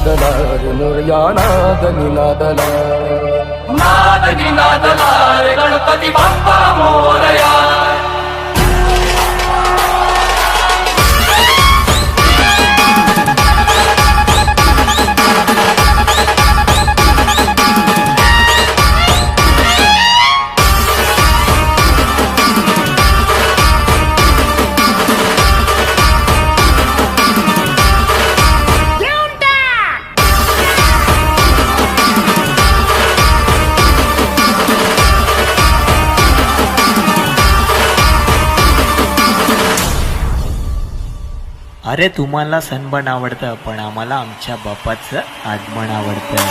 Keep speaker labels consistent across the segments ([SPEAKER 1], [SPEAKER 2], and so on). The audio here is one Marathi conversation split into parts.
[SPEAKER 1] निनादला रे मोरया नाद निनादला.
[SPEAKER 2] नाद निनादला रे गणपती बाप्पा मोरया.
[SPEAKER 3] अरे तुम्हाला सणबण आवडतं, पण आम्हाला आमच्या बाप्पाचं आगमन आवडतं.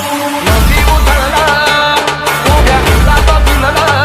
[SPEAKER 1] नदी उधळला, उभ्या उसाचा झुलला,